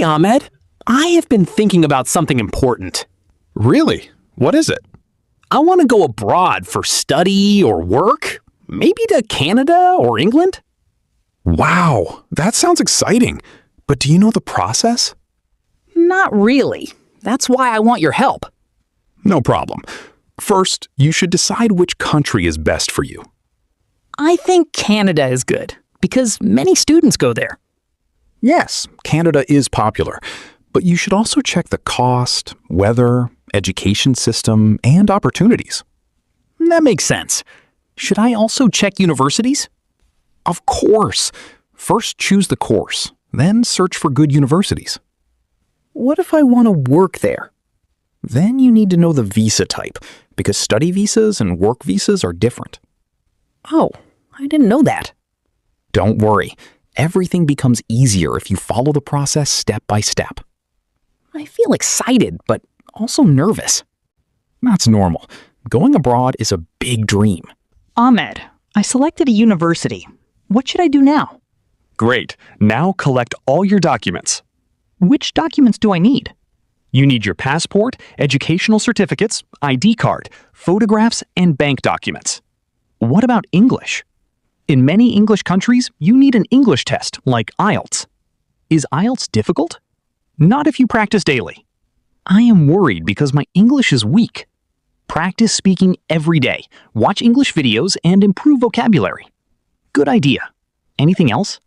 Ahmed. I have been thinking about something important. Really? What is it? I want to go abroad for study or work. Maybe to Canada or England. Wow, that sounds exciting. But do you know the process? Not really. That's why I want your help. No problem. First, you should decide which country is best for you. I think Canada is good because many students go there. Yes, Canada is popular, but you should also check the cost, weather, education system, and opportunities. That makes sense. Should I also check universities? Of course. First, choose the course, then search for good universities. What if I want to work there? Then you need to know the visa type, because study visas and work visas are different. Oh, I didn't know that. Don't worry. Everything becomes easier if you follow the process step by step. I feel excited, but also nervous. That's normal. Going abroad is a big dream. Ahmed, I selected a university. What should I do now? Great. Now collect all your documents. Which documents do I need? You need your passport, educational certificates, ID card, photographs, and bank documents. What about English? In many English countries, you need an English test, like IELTS. Is IELTS difficult? Not if you practice daily. I am worried because my English is weak. Practice speaking every day, watch English videos, and improve vocabulary. Good idea. Anything else?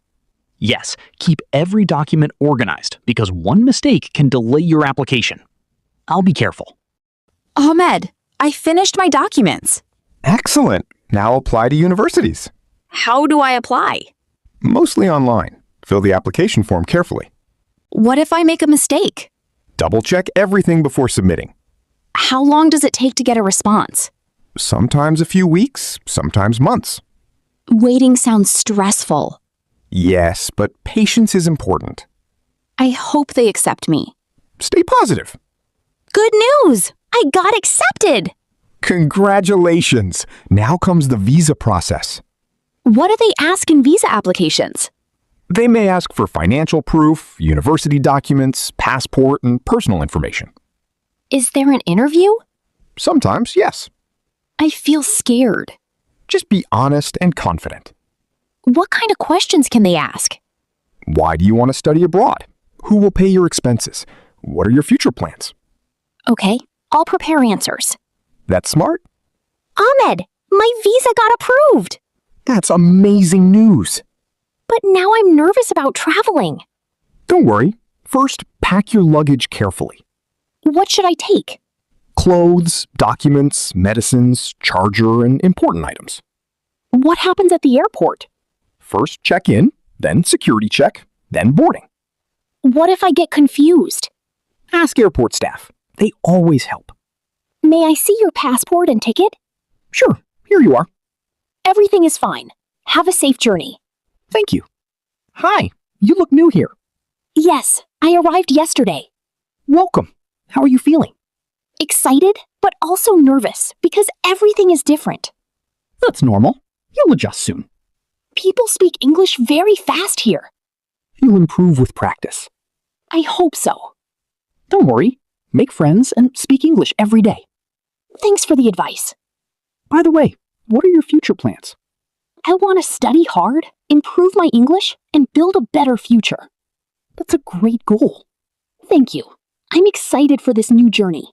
Yes, keep every document organized because one mistake can delay your application. I'll be careful. Ahmed, I finished my documents. Excellent. Now apply to universities. How do I apply? Mostly online. Fill the application form carefully. What if I make a mistake? Double-check everything before submitting. How long does it take to get a response? Sometimes a few weeks, sometimes months. Waiting sounds stressful. Yes, but patience is important. I hope they accept me. Stay positive. Good news! I got accepted! Congratulations! Now comes the visa process. What do they ask in visa applications? They may ask for financial proof, university documents, passport, and personal information. Is there an interview? Sometimes, yes. I feel scared. Just be honest and confident. What kind of questions can they ask? Why do you want to study abroad? Who will pay your expenses? What are your future plans? Okay, I'll prepare answers. That's smart. Ahmed, my visa got approved! That's amazing news. But now I'm nervous about traveling. Don't worry. First, pack your luggage carefully. What should I take? Clothes, documents, medicines, charger, and important items. What happens at the airport? First, check in, then security check, then boarding. What if I get confused? Ask airport staff. They always help. May I see your passport and ticket? Sure, here you are. Everything is fine. Have a safe journey. Thank you. Hi, you look new here. Yes, I arrived yesterday. Welcome. How are you feeling? Excited, but also nervous because everything is different. That's normal. You'll adjust soon. People speak English very fast here. You'll improve with practice. I hope so. Don't worry. Make friends and speak English every day. Thanks for the advice. By the way, what are your future plans? I want to study hard, improve my English, and build a better future. That's a great goal. Thank you. I'm excited for this new journey.